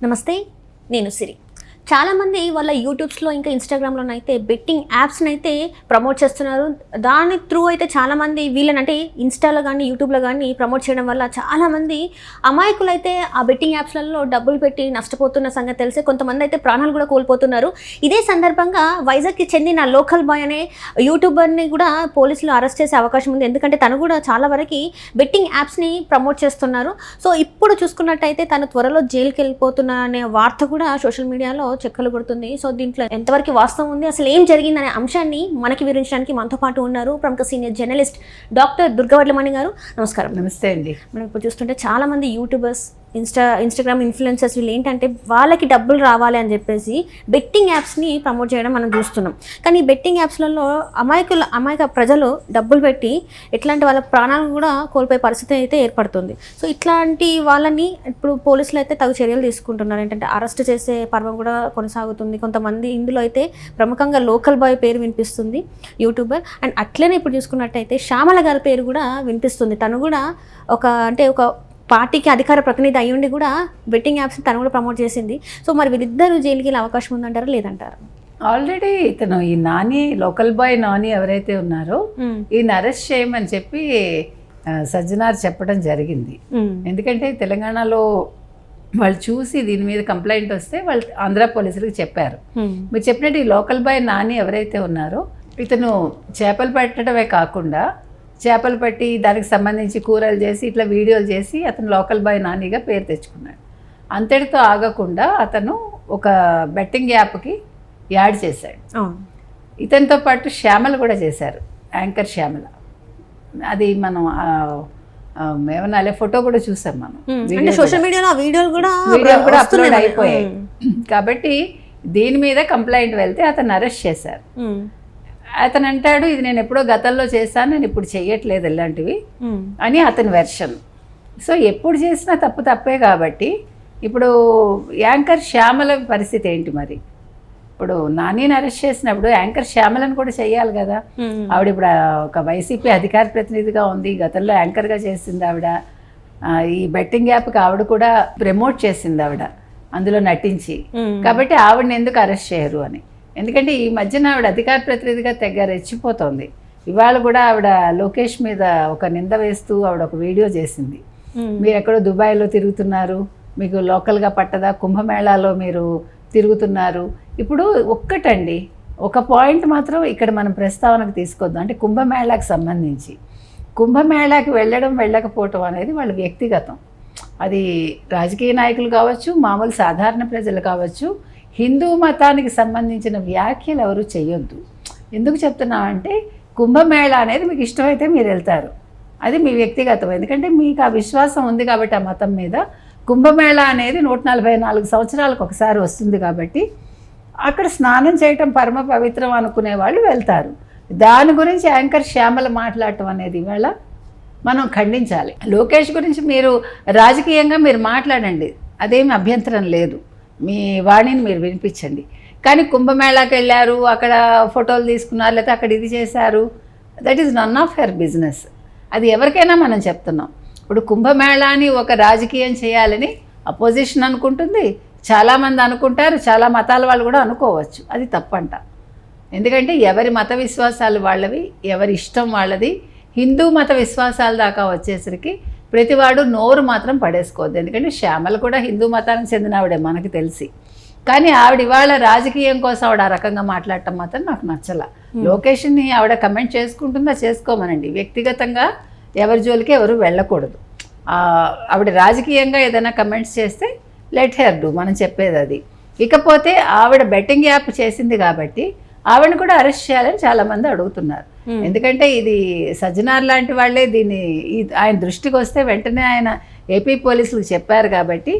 నమస్తే, నేను సిరి. చాలామంది వాళ్ళ యూట్యూబ్స్లో ఇంకా ఇన్స్టాగ్రామ్లో అయితే బెట్టింగ్ యాప్స్ని అయితే ప్రమోట్ చేస్తున్నారు. దాని త్రూ అయితే చాలామంది వీళ్ళని అంటే ఇన్స్టాలో కానీ యూట్యూబ్లో కానీ ప్రమోట్ చేయడం వల్ల చాలామంది అమాయకులు అయితే ఆ బెట్టింగ్ యాప్స్లలో డబ్బులు పెట్టి నష్టపోతున్న సంగతి తెలిసే కొంతమంది అయితే ప్రాణాలు కూడా కోల్పోతున్నారు. ఇదే సందర్భంగా వైజాగ్కి చెందిన లోకల్ బాయ్ అనే యూట్యూబర్ని కూడా పోలీసులు అరెస్ట్ చేసే అవకాశం ఉంది. ఎందుకంటే తను కూడా చాలా వరకు బెట్టింగ్ యాప్స్ని ప్రమోట్ చేస్తున్నారు. సో ఇప్పుడు చూసుకున్నట్టయితే తను త్వరలో జైలుకి వెళ్ళిపోతున్నా అనే వార్త కూడా సోషల్ మీడియాలో చెక్కలు కొడుతుంది. సో దీంట్లో ఎంతవరకు వాస్తవం ఉంది, అసలు ఏం జరిగిందనే అంశాన్ని మనకి వివరించడానికి మనతో పాటు ఉన్నారు ప్రముఖ సీనియర్ జర్నలిస్ట్ డాక్టర్ దుర్గవడ్లమణి గారు. నమస్కారం. నమస్తే అండి. మనం ఇప్పుడు చూస్తుంటే చాలామంది యూట్యూబర్స్, ఇన్స్టాగ్రామ్ ఇన్ఫ్లుయెన్సర్స్ వీళ్ళు ఏంటంటే వాళ్ళకి డబ్బులు రావాలి అని చెప్పేసి బెట్టింగ్ యాప్స్ని ప్రమోట్ చేయడం మనం చూస్తున్నాం. కానీ ఈ బెట్టింగ్ యాప్స్లలో అమాయక ప్రజలు డబ్బులు పెట్టి ఎట్లాంటి వాళ్ళ ప్రాణాలను కూడా కోల్పోయే పరిస్థితి అయితే ఏర్పడుతుంది. సో ఇట్లాంటి వాళ్ళని ఇప్పుడు పోలీసులు అయితే తగు చర్యలు తీసుకుంటున్నారు. ఏంటంటే అరెస్ట్ చేసే పర్వం కూడా కొనసాగుతుంది. కొంతమంది ఇందులో అయితే ప్రముఖంగా లోకల్ బాయ్ పేరు వినిపిస్తుంది, యూట్యూబర్. అండ్ అట్లనే ఇప్పుడు చూసుకున్నట్టయితే శ్యామల గారి పేరు కూడా వినిపిస్తుంది. తను కూడా ఒక పార్టీకి అధికార ప్రతినిధి అయ్యుండి కూడా బెట్టింగ్ యాప్స్ తను కూడా ప్రమోట్ చేసింది. సో మరి వీళ్ళిద్దరూ జైలుకి వెళ్ళే అవకాశం ఉందంటారా లేదంటారా? ఆల్రెడీ ఇతను ఈ నాని, లోకల్ బాయ్ నాని ఎవరైతే ఉన్నారో ఈయన అరెస్ట్ చేయమని చెప్పి సజ్జనార్ చెప్పడం జరిగింది. ఎందుకంటే తెలంగాణలో వాళ్ళు చూసి దీని మీద కంప్లైంట్ వస్తే వాళ్ళు ఆంధ్ర పోలీసులకు చెప్పారు. మీరు చెప్పినట్టు ఈ లోకల్ బాయ్ నాని ఎవరైతే ఉన్నారో ఇతను చేపలు పట్టడమే కాకుండా చేపలు పట్టి దానికి సంబంధించి కూరలు చేసి ఇట్లా వీడియోలు చేసి అతను లోకల్ బాయ్ నానిగా పేరు తెచ్చుకున్నాడు. అంతటితో ఆగకుండా అతను ఒక బెట్టింగ్ యాప్కి యాడ్ చేశాడు. ఇతనితో పాటు శ్యామల కూడా చేశారు, యాంకర్ శ్యామల. అది మనం ఏమన్నా ఫోటో కూడా చూసాం మనం సోషల్ మీడియాలో. వీడియోలు కూడా అప్లోడ్ అయిపోయాయి. కాబట్టి దీని మీద కంప్లైంట్ వెళ్తే అతను అరెస్ట్ చేశారు. అతను అంటాడు, ఇది నేను ఎప్పుడో గతంలో చేశాను, నేను ఇప్పుడు చెయ్యట్లేదు ఇలాంటివి అని అతని వెర్షన్. సో ఎప్పుడు చేసినా తప్పే కాబట్టి ఇప్పుడు యాంకర్ శ్యామల పరిస్థితి ఏంటి మరి? ఇప్పుడు నానిని అరెస్ట్ చేసినప్పుడు యాంకర్ శ్యామలను కూడా చెయ్యాలి కదా. ఆవిడ ఇప్పుడు ఒక వైసీపీ అధికార ప్రతినిధిగా ఉంది, గతంలో యాంకర్గా చేసింది ఆవిడ. ఈ బెట్టింగ్ యాప్కి ఆవిడ కూడా ప్రమోట్ చేసింది ఆవిడ, అందులో నటించి. కాబట్టి ఆవిడని ఎందుకు అరెస్ట్ చేయరు అని. ఎందుకంటే ఈ మధ్యన ఆవిడ అధికార ప్రతినిధిగా తెగ రెచ్చిపోతుంది. ఇవాళ కూడా ఆవిడ లోకేష్ మీద ఒక నింద వేస్తూ ఆవిడ ఒక వీడియో చేసింది. మీరు ఎక్కడో దుబాయ్లో తిరుగుతున్నారు, మీకు లోకల్గా పట్టదా, కుంభమేళాలో మీరు తిరుగుతున్నారు. ఇప్పుడు ఒక్కటండి, ఒక పాయింట్ మాత్రం ఇక్కడ మనం ప్రస్తావనకు తీసుకొద్దాం. అంటే కుంభమేళాకి సంబంధించి కుంభమేళాకి వెళ్ళకపోవటం అనేది వాళ్ళ వ్యక్తిగతం. అది రాజకీయ నాయకులు కావచ్చు, మామూలు సాధారణ ప్రజలు కావచ్చు. హిందూ మతానికి సంబంధించిన వ్యాఖ్యలు ఎవరు చెయ్యొద్దు. ఎందుకు చెప్తున్నామంటే కుంభమేళా అనేది మీకు ఇష్టమైతే మీరు వెళ్తారు, అది మీ వ్యక్తిగతం. ఎందుకంటే మీకు ఆ విశ్వాసం ఉంది కాబట్టి ఆ మతం మీద. కుంభమేళా అనేది 144 సంవత్సరాలకు ఒకసారి వస్తుంది కాబట్టి అక్కడ స్నానం చేయటం పరమ పవిత్రం అనుకునే వాళ్ళు వెళ్తారు. దాని గురించి యాంకర్ శ్యామల మాట్లాడటం అనేది ఇవాళ మనం ఖండించాలి. లోకేష్ గురించి మీరు రాజకీయంగా మీరు మాట్లాడండి, అదేమి అభ్యంతరం లేదు, మీ వాణిని మీరు వినిపించండి. కానీ కుంభమేళాకి వెళ్ళారు, అక్కడ ఫోటోలు తీసుకున్నారు, లేకపోతే అక్కడ ఇది చేశారు, that is none of her business. అది ఎవరికైనా మనం చెప్తున్నాం. ఇప్పుడు కుంభమేళాని ఒక రాజకీయం చేయాలని అపోజిషన్ అనుకుంటుంది, చాలామంది అనుకుంటారు, చాలా మతాల వాళ్ళు కూడా అనుకోవచ్చు. అది తప్పంట. ఎందుకంటే ఎవరి మత విశ్వాసాలు వాళ్ళవి, ఎవరి ఇష్టం వాళ్ళది. హిందూ మత విశ్వాసాల దాకా వచ్చేసరికి ప్రతివాడు నోరు మాత్రం పడేసుకోవద్దు. ఎందుకంటే శ్యామల కూడా హిందూ మతానికి చెందిన ఆవిడే మనకు తెలిసి. కానీ ఆవిడ ఇవాళ రాజకీయం కోసం ఆవిడ ఆ రకంగా మాట్లాడటం మాత్రం నాకు నచ్చల. లోకేష్ని ఆవిడ కమెంట్ చేసుకుంటుందా, చేసుకోమనండి. వ్యక్తిగతంగా ఎవరి జోలికి ఎవరు వెళ్ళకూడదు. ఆవిడ రాజకీయంగా ఏదైనా కమెంట్స్ చేస్తే లెట్ హెర్ డూ, మనం చెప్పేది అది. ఇకపోతే ఆవిడ బెట్టింగ్ యాప్ చేసింది కాబట్టి ఆవిడని కూడా అరెస్ట్ చేయాలని చాలామంది అడుగుతున్నారు. ఎందుకంటే ఇది సజ్జనార్ లాంటి వాళ్ళే దీన్ని ఆయన దృష్టికి వస్తే వెంటనే ఆయన ఏపీ పోలీసులకు చెప్పారు కాబట్టి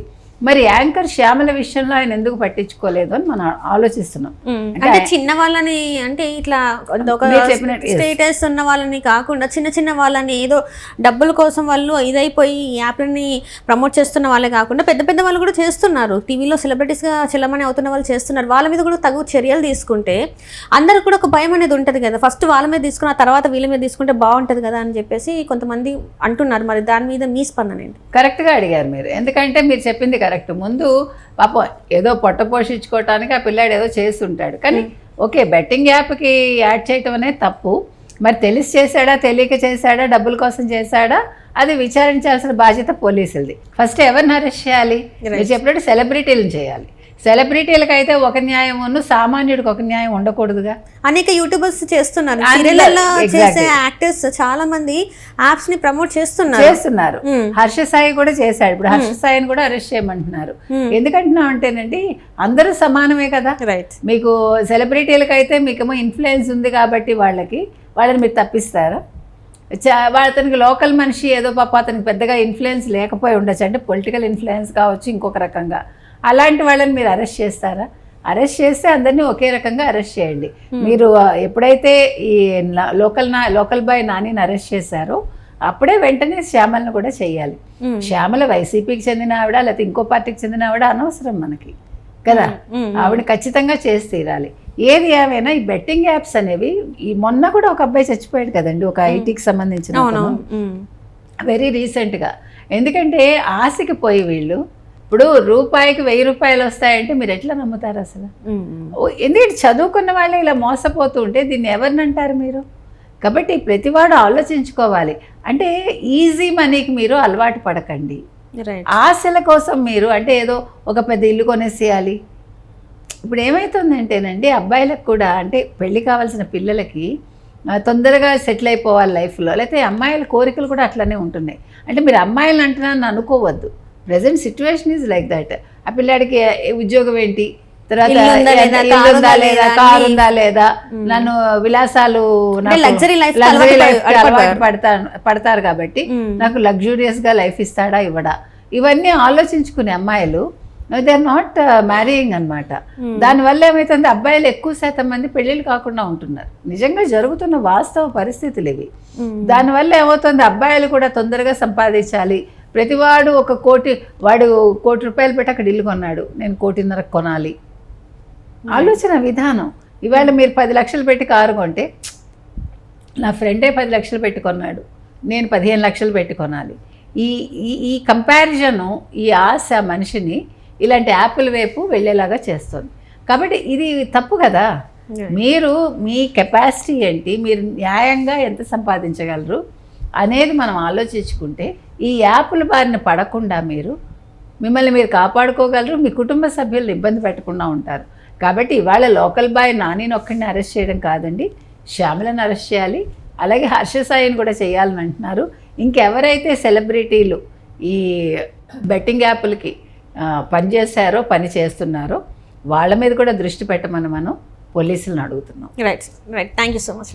మరి యాంకర్ శ్యామల విషయంలో ఆయన ఎందుకు పట్టించుకోలేదు అని మనం ఆలోచిస్తున్నాం. అంటే చిన్న వాళ్ళని, అంటే ఇట్లా స్టేటస్ ఉన్న వాళ్ళని కాకుండా చిన్న వాళ్ళని ఏదో డబ్బుల కోసం వాళ్ళు ఇదైపోయి యాప్లని ప్రమోట్ చేస్తున్న వాళ్ళే కాకుండా పెద్ద వాళ్ళు కూడా చేస్తున్నారు. టీవీలో సెలబ్రిటీస్గా చెల్లమని అవుతున్న వాళ్ళు చేస్తున్నారు. వాళ్ళ మీద కూడా తగు చర్యలు తీసుకుంటే అందరికి కూడా ఒక భయం అనేది ఉంటుంది కదా. ఫస్ట్ వాళ్ళ మీద తీసుకున్న తర్వాత వీళ్ళ మీద తీసుకుంటే బాగుంటుంది కదా అని చెప్పేసి కొంతమంది అంటున్నారు. మరి దాని మీద మీ స్పందన ఏంటి? కరెక్ట్గా అడిగారు మీరు. ఎందుకంటే మీరు చెప్పింది కరెక్ట్. కరెక్ట్. ముందు పాపం ఏదో పొట్ట పోషించుకోవటానికి ఆ పిల్లాడు ఏదో చేస్తుంటాడు, కానీ ఓకే బెట్టింగ్ యాప్కి యాడ్ చేయటం అనేది తప్పు. మరి తెలిసి చేశాడా, తెలియక చేశాడా, డబ్బుల కోసం చేశాడా, అది విచారించాల్సిన బాధ్యత పోలీసులది. ఫస్ట్ ఎవరిని అరెస్ట్ చేయాలి? మీరు చెప్పినట్టు సెలబ్రిటీలను చేయాలి. సెలబ్రిటీలకు అయితే ఒక న్యాయం, సామాన్యుడికి ఒక న్యాయం ఉండకూడదుగా. అనేక యూట్యూబర్స్ చేస్తున్నారు, సీరియల్లో చేసే యాక్టర్స్ చాలా మంది యాప్స్ ని ప్రమోట్ చేస్తున్నారు. హర్ష సాయి కూడా చేశాడు. ఇప్పుడు హర్ష సాయిని కూడా అరెస్ట్ చేయమంటున్నారు. ఎందుకంటున్నాం అంటేనండి, అందరూ సమానమే కదా. రైట్. మీకు సెలబ్రిటీలకు అయితే మీకేమో ఇన్ఫ్లుయెన్స్ ఉంది కాబట్టి వాళ్ళని మీరు తప్పిస్తారా? అతనికి లోకల్ మనిషి ఏదో పాప అతనికి పెద్దగా ఇన్ఫ్లుయెన్స్ లేకపోయి ఉండొచ్చు, అంటే పొలిటికల్ ఇన్ఫ్లుయెన్స్ కావచ్చు, ఇంకొక రకంగా. అలాంటి వాళ్ళని మీరు అరెస్ట్ చేస్తారా? అరెస్ట్ చేస్తే అందరినీ ఒకే రకంగా అరెస్ట్ చేయండి. మీరు ఎప్పుడైతే ఈ లోకల్ బాయ్ నానిని అరెస్ట్ చేశారో అప్పుడే వెంటనే శ్యామలను కూడా చేయాలి. శ్యామల వైసీపీకి చెందిన ఆవిడ లేకపోతే ఇంకో పార్టీకి చెందిన ఆవిడ అనవసరం మనకి కదా. ఆవిడ ఖచ్చితంగా చేసి తీరాలి. ఏది ఏమైనా ఈ బెట్టింగ్ యాప్స్ అనేవి, ఈ మొన్న కూడా ఒక అబ్బాయి చచ్చిపోయాడు కదండి, ఒక ఐటీకి సంబంధించిన, వెరీ రీసెంట్గా. ఎందుకంటే ఆశకి పోయి వీళ్ళు ఇప్పుడు రూపాయికి 1000 రూపాయలు వస్తాయంటే మీరు ఎట్లా నమ్ముతారు అసలు? ఎందుకంటే చదువుకున్న వాళ్ళే ఇలా మోసపోతూ ఉంటే దీన్ని ఎవరిని అంటారు మీరు? కాబట్టి ప్రతివాడు ఆలోచించుకోవాలి. అంటే ఈజీ మనీకి మీరు అలవాటు పడకండి. ఆశల కోసం మీరు అంటే ఏదో ఒక పెద్ద ఇల్లు కొనేసేయాలి. ఇప్పుడు ఏమవుతుందంటేనండి, అబ్బాయిలకు కూడా అంటే పెళ్ళి కావాల్సిన పిల్లలకి తొందరగా సెటిల్ అయిపోవాలి లైఫ్లో, లేకపోతే అమ్మాయిల కోరికలు కూడా అట్లనే ఉంటున్నాయి. అంటే మీరు అమ్మాయిలు అంటున్నాను అనుకోవద్దు, present situation is like that. ఆ పిల్లాడికి ఉద్యోగం ఏంటి, తర్వాత కారు ఉందా లేదా, నన్ను విలాసాలు లగ్జరీ లైఫ్ పడతారు కాబట్టి నాకు లగ్జూరియస్ గా లైఫ్ ఇస్తాడా ఇవ్వడా, ఇవన్నీ ఆలోచించుకునే అమ్మాయిలు దే ఆర్ నాట్ మ్యారీయింగ్ అనమాట. దానివల్ల ఏమవుతుంది, అబ్బాయిలు ఎక్కువ శాతం మంది పెళ్ళిళ్ళు కాకుండా ఉంటున్నారు. నిజంగా జరుగుతున్న వాస్తవ పరిస్థితులు ఇవి. దానివల్ల ఏమవుతుంది, అబ్బాయిలు కూడా తొందరగా సంపాదించాలి. ప్రతివాడు వాడు 1 కోటి రూపాయలు పెట్టి అక్కడ ఇల్లు కొన్నాడు, నేను 1.5 కోటి కొనాలి. ఆలోచన విధానం. ఇవాళ మీరు 10 లక్షలు పెట్టి కారు కొంటే, నా ఫ్రెండే 10 లక్షలు పెట్టి కొన్నాడు, నేను 15 లక్షలు పెట్టి కొనాలి. ఈ కంపారిజను, ఈ ఆశ మనిషిని ఇలాంటి యాప్ల వైపు వెళ్ళేలాగా చేస్తుంది. కాబట్టి ఇది తప్పు కదా. మీరు మీ కెపాసిటీ ఏంటి, మీరు న్యాయంగా ఎంత సంపాదించగలరు అనేది మనం ఆలోచించుకుంటే ఈ యాప్ల బారిన పడకుండా మిమ్మల్ని మీరు కాపాడుకోగలరు, మీ కుటుంబ సభ్యులను ఇబ్బంది పెట్టకుండా ఉంటారు. కాబట్టి ఇవాళ లోకల్ బాయ్ నానిని ఒక్కడిని అరెస్ట్ చేయడం కాదండి, శ్యామలను అరెస్ట్ చేయాలి, అలాగే హర్ష సాయిని కూడా చేయాలని అంటున్నారు. ఇంకెవరైతే సెలబ్రిటీలు ఈ బెట్టింగ్ యాప్లకి పని చేస్తున్నారో వాళ్ళ మీద కూడా దృష్టి పెట్టమని మనం పోలీసులను అడుగుతున్నాం. Right. Thank you so much.